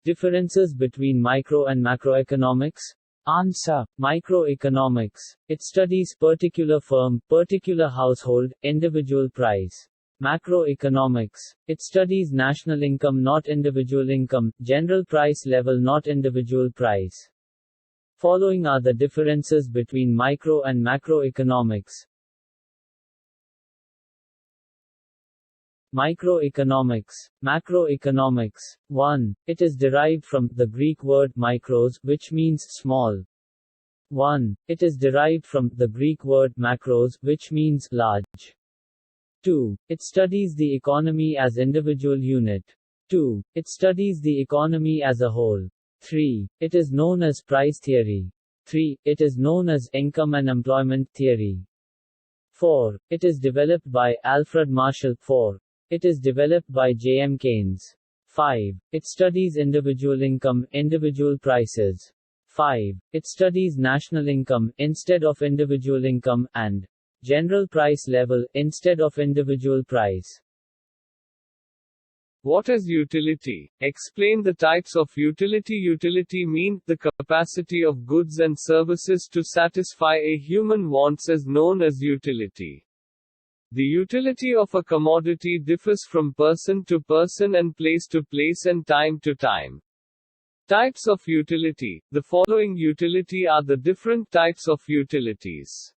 Differences between micro and macroeconomics? Answer. Microeconomics. It studies particular firm, particular household, individual price. Macroeconomics. It studies national income not individual income, general price level not individual price. Following are the differences between micro and macroeconomics. Microeconomics. Macroeconomics. 1. It is derived from the Greek word mikros, which means small. 1. It is derived from the Greek word macros, which means large. 2. It studies the economy as individual unit. 2. It studies the economy as a whole. 3. It is known as price theory. 3. It is known as income and employment theory. 4. It is developed by Alfred Marshall. 4. It is developed by J. M. Keynes. 5. It studies individual income, individual prices. 5. It studies national income, instead of individual income, and general price level, instead of individual price. What is utility? Explain the types of utility. Utility means the capacity of goods and services to satisfy a human wants is known as utility. The utility of a commodity differs from person to person and place to place and time to time. Types of utility. The following utility are the different types of utilities.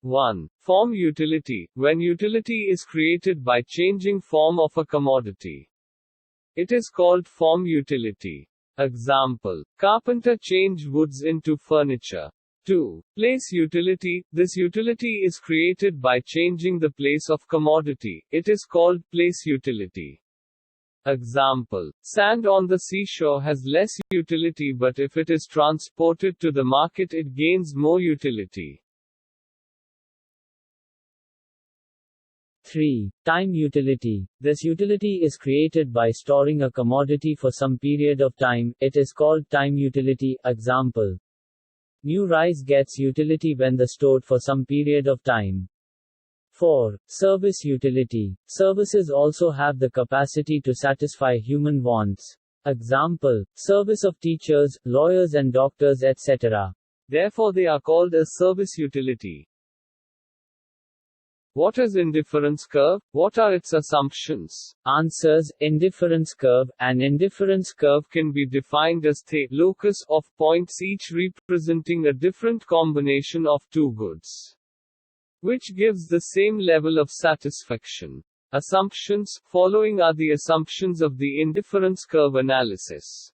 1. Form utility, when utility is created by changing form of a commodity. It is called form utility. Example. Carpenter changed woods into furniture. 2. Place utility, this utility is created by changing the place of commodity. It is called place utility. Example. Sand on the seashore has less utility, but if it is transported to the market it gains more utility. 3. Time utility. This utility is created by storing a commodity for some period of time. It is called time utility. Example. New rice gets utility when the stored for some period of time. 4. Service utility. Services also have the capacity to satisfy human wants. Example. Service of teachers, lawyers and doctors etc. Therefore they are called as service utility. What is indifference curve? What are its assumptions? Answers. Indifference curve. An indifference curve can be defined as the locus of points each representing a different combination of two goods, which gives the same level of satisfaction. Assumptions. Following are the assumptions of the indifference curve analysis.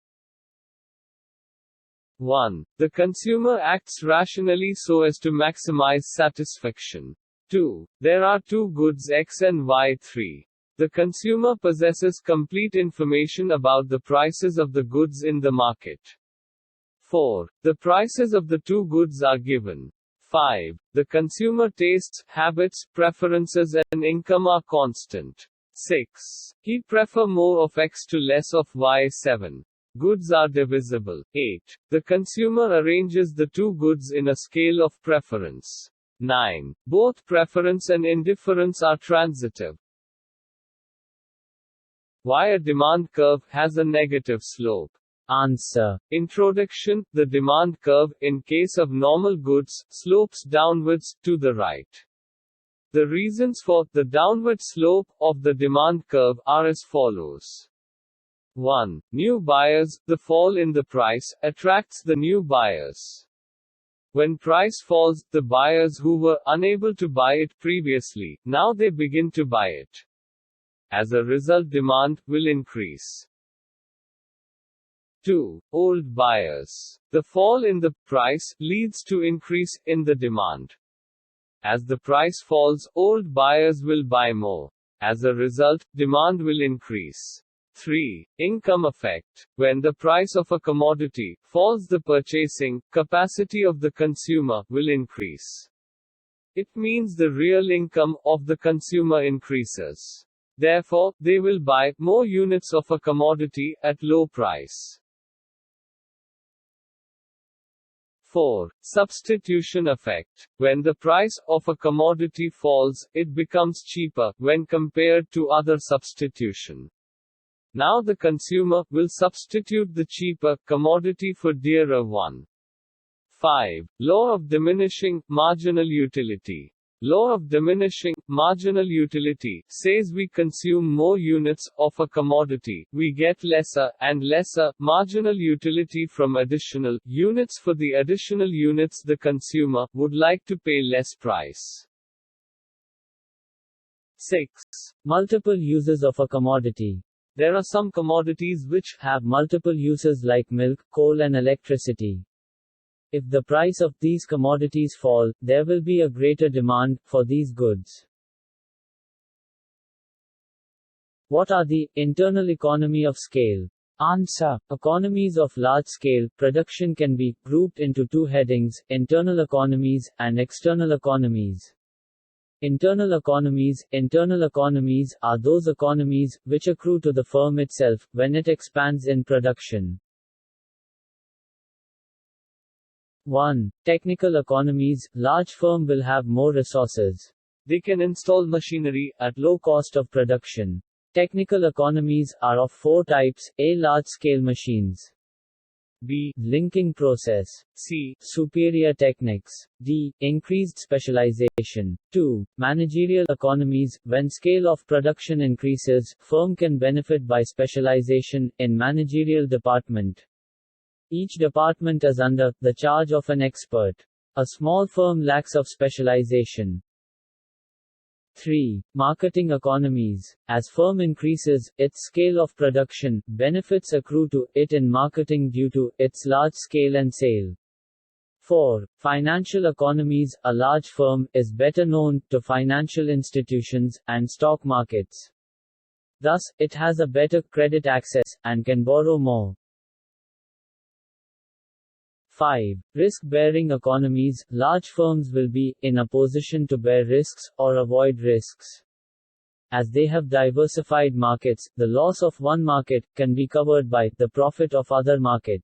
1. The consumer acts rationally so as to maximize satisfaction. 2. There are two goods X and Y. 3. The consumer possesses complete information about the prices of the goods in the market. 4. The prices of the two goods are given. 5. The consumer tastes, habits, preferences and income are constant. 6. He prefer more of X to less of Y. 7. Goods are divisible. 8. The consumer arranges the two goods in a scale of preference. 9. Both preference and indifference are transitive. Why a demand curve has a negative slope? Answer. Introduction. The demand curve, in case of normal goods, slopes downwards, to the right. The reasons for the downward slope of the demand curve are as follows. 1. New buyers. The fall in the price attracts the new buyers. When price falls, the buyers who were unable to buy it previously, now they begin to buy it. As a result, demand will increase. 2. Old buyers. The fall in the price leads to increase in the demand. As the price falls, old buyers will buy more. As a result, demand will increase. 3. Income effect. When the price of a commodity falls, the purchasing capacity of the consumer will increase. It means the real income of the consumer increases. Therefore, they will buy more units of a commodity at low price. 4. Substitution effect. When the price of a commodity falls, it becomes cheaper when compared to other substitution. Now the consumer will substitute the cheaper commodity for dearer one. 5. Law of diminishing marginal utility. Law of diminishing marginal utility says we consume more units of a commodity, we get lesser and lesser marginal utility from additional units. For the additional units the consumer would like to pay less price. 6. Multiple uses of a commodity. There are some commodities which have multiple uses like milk, coal and electricity. If the price of these commodities fall, there will be a greater demand for these goods. What are the internal economy of scale? Answer. Economies of large-scale production can be grouped into two headings: internal economies and external economies. Internal economies are those economies which accrue to the firm itself when it expands in production. 1. Technical economies. Large firm will have more resources. They can install machinery at low cost of production. Technical economies are of four types: A. Large-scale machines. B. Linking process. C. Superior techniques. D. Increased specialization. 2. Managerial economies. When scale of production increases, firm can benefit by specialization in managerial department. Each department is under the charge of an expert. A small firm lacks of specialization. 3. Marketing economies. As firm increases its scale of production, benefits accrue to it in marketing due to its large scale and sale. 4. Financial economies. A large firm is better known to financial institutions and stock markets. Thus, it has a better credit access and can borrow more. 5. Risk-bearing economies. Large firms will be in a position to bear risks or avoid risks. As they have diversified markets, the loss of one market can be covered by the profit of other market.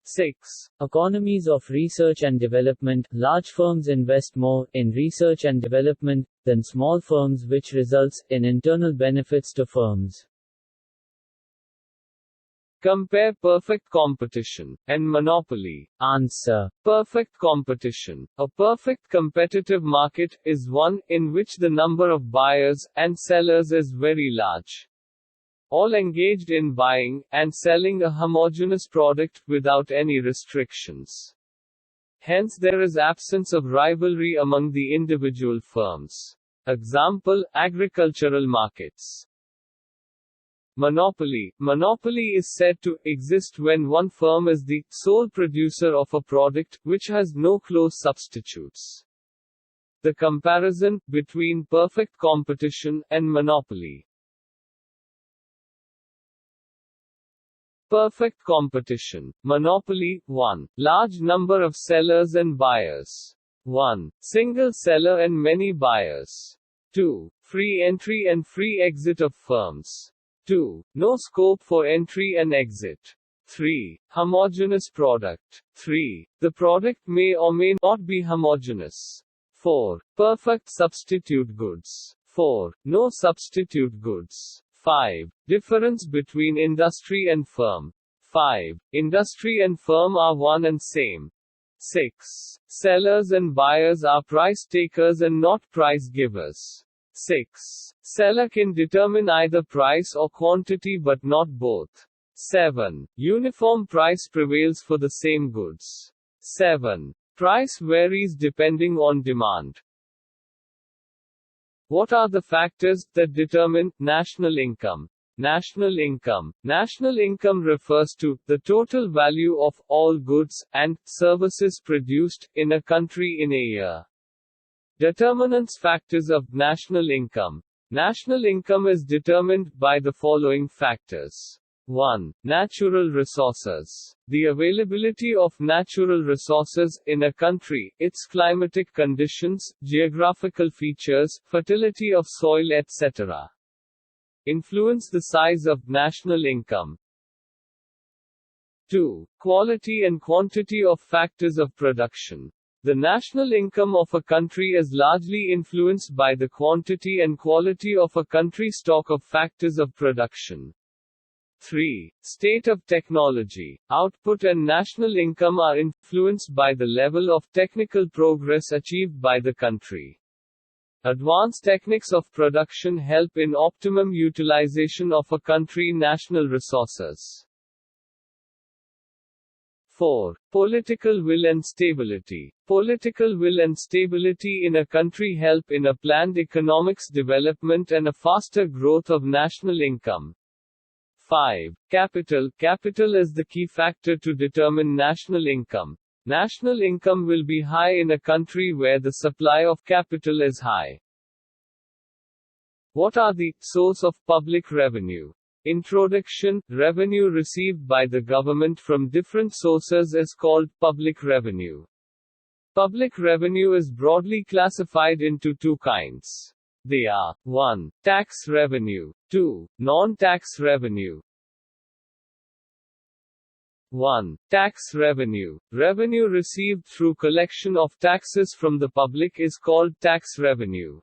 6. Economies of research and development. Large firms invest more in research and development than small firms, which results in internal benefits to firms. Compare perfect competition and monopoly. Answer. Perfect competition. A perfect competitive market is one in which the number of buyers and sellers is very large. All engaged in buying and selling a homogeneous product without any restrictions. Hence there is absence of rivalry among the individual firms. Example, agricultural markets. Monopoly. Monopoly is said to exist when one firm is the sole producer of a product, which has no close substitutes. The comparison between perfect competition and monopoly. Perfect competition. Monopoly. 1. Large number of sellers and buyers. 1. Single seller and many buyers. 2. Free entry and free exit of firms. 2. No scope for entry and exit. 3. Homogeneous product. 3. The product may or may not be homogeneous. 4. Perfect substitute goods. 4. No substitute goods. 5. Difference between industry and firm. 5. Industry and firm are one and same. 6. Sellers and buyers are price takers and not price givers. 6. Seller can determine either price or quantity but not both. 7. Uniform price prevails for the same goods. 7. Price varies depending on demand. What are the factors that determine national income? National income. National income refers to the total value of all goods and services produced in a country in a year. Determinants factors of national income. National income is determined by the following factors. 1. Natural resources. The availability of natural resources in a country, its climatic conditions, geographical features, fertility of soil, etc. Influence the size of national income. 2. Quality and quantity of factors of production. The national income of a country is largely influenced by the quantity and quality of a country's stock of factors of production. 3. State of technology. Output and national income are influenced by the level of technical progress achieved by the country. Advanced techniques of production help in optimum utilization of a country's national resources. 4. Political will and stability. Political will and stability in a country help in a planned economics development and a faster growth of national income. 5. Capital. Capital is the key factor to determine national income. National income will be high in a country where the supply of capital is high. What are the source of public revenue? Introduction. Revenue received by the government from different sources is called public revenue. Public revenue is broadly classified into two kinds. They are 1. Tax revenue. 2. Non-tax revenue. 1. Tax revenue. Revenue received through collection of taxes from the public is called tax revenue.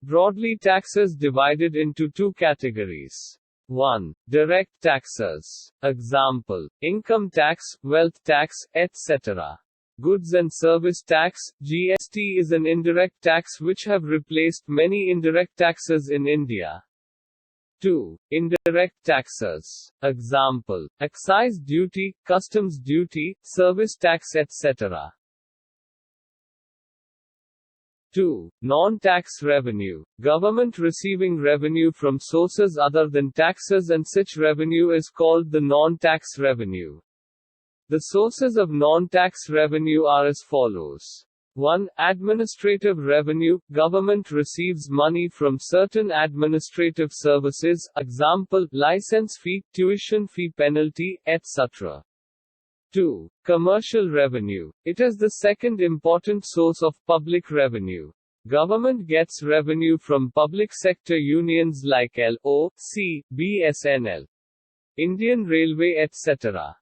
Broadly, taxes divided into two categories. 1. Direct taxes. Example: income tax, wealth tax, etc. Goods and service tax, GST, is an indirect tax which have replaced many indirect taxes in India. 2. Indirect taxes. Example: excise duty, customs duty, service tax, etc. 2. Non-tax revenue. Government receiving revenue from sources other than taxes, and such revenue is called the non-tax revenue. The sources of non-tax revenue are as follows. 1. Administrative revenue. Government receives money from certain administrative services, example, license fee, tuition fee, penalty, etc. 2. Commercial revenue. It is the second important source of public revenue. Government gets revenue from public sector unions like LOC, BSNL, Indian Railway, etc.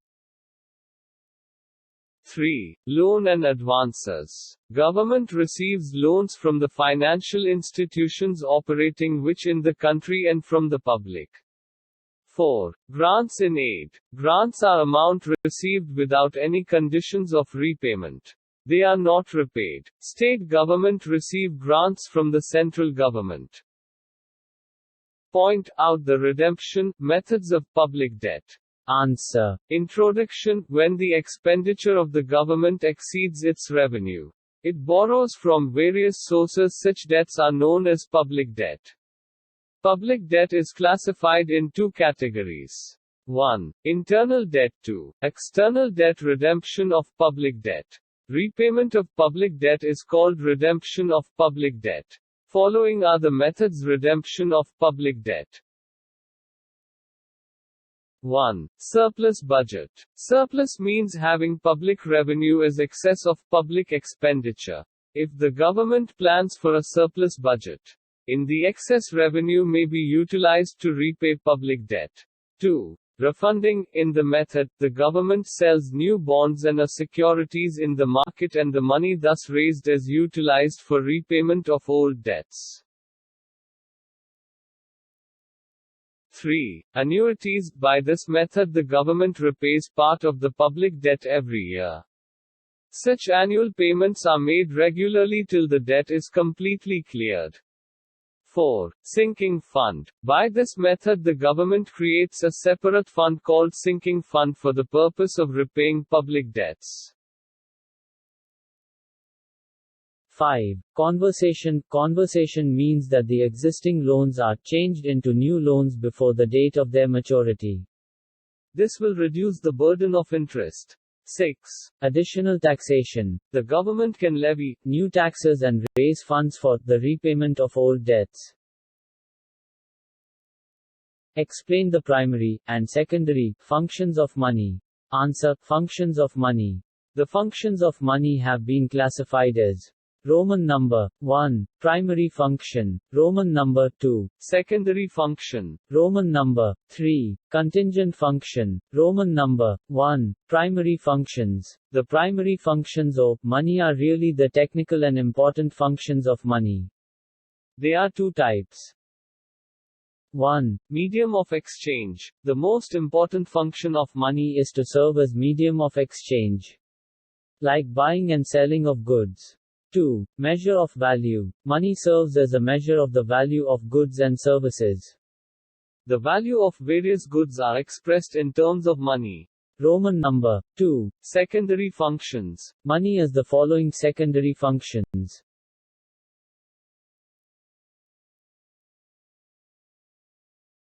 3. Loan and advances. Government receives loans from the financial institutions operating which in the country and from the public. 4. Grants in aid. Grants are amount received without any conditions of repayment. They are not repaid. State government receive grants from the central government. Point out the redemption methods of public debt. Answer. Introduction. When the expenditure of the government exceeds its revenue, it borrows from various sources. Such debts are known as public debt. Public debt is classified in two categories. 1. Internal debt. 2. External debt. Redemption of public debt. Repayment of public debt is called redemption of public debt. Following are the methods redemption of public debt. 1. Surplus budget. Surplus means having public revenue as excess of public expenditure. If the government plans for a surplus budget, in the excess revenue may be utilized to repay public debt. 2. Refunding. In the method, the government sells new bonds and securities in the market, and the money thus raised is utilized for repayment of old debts. 3. Annuities. By this method, the government repays part of the public debt every year. Such annual payments are made regularly till the debt is completely cleared. 4. Sinking fund. By this method, the government creates a separate fund called sinking fund for the purpose of repaying public debts. 5. Conversion. Conversion means that the existing loans are changed into new loans before the date of their maturity. This will reduce the burden of interest. 6. Additional taxation. The government can levy new taxes and raise funds for the repayment of old debts. Explain the primary and secondary functions of money. Answer. Functions of money. The functions of money have been classified as Roman number 1, primary function, Roman number 2, secondary function, Roman number 3, contingent function, Roman number 1, primary functions. The primary functions of money are really the technical and important functions of money. They are two types. 1. Medium of exchange. The most important function of Money is to serve as medium of exchange, like buying and selling of goods. 2. Measure of value. Money serves as a measure of the value of goods and services. the value of various goods are expressed in terms of money. Roman number. 2. Secondary functions. Money has the following secondary functions.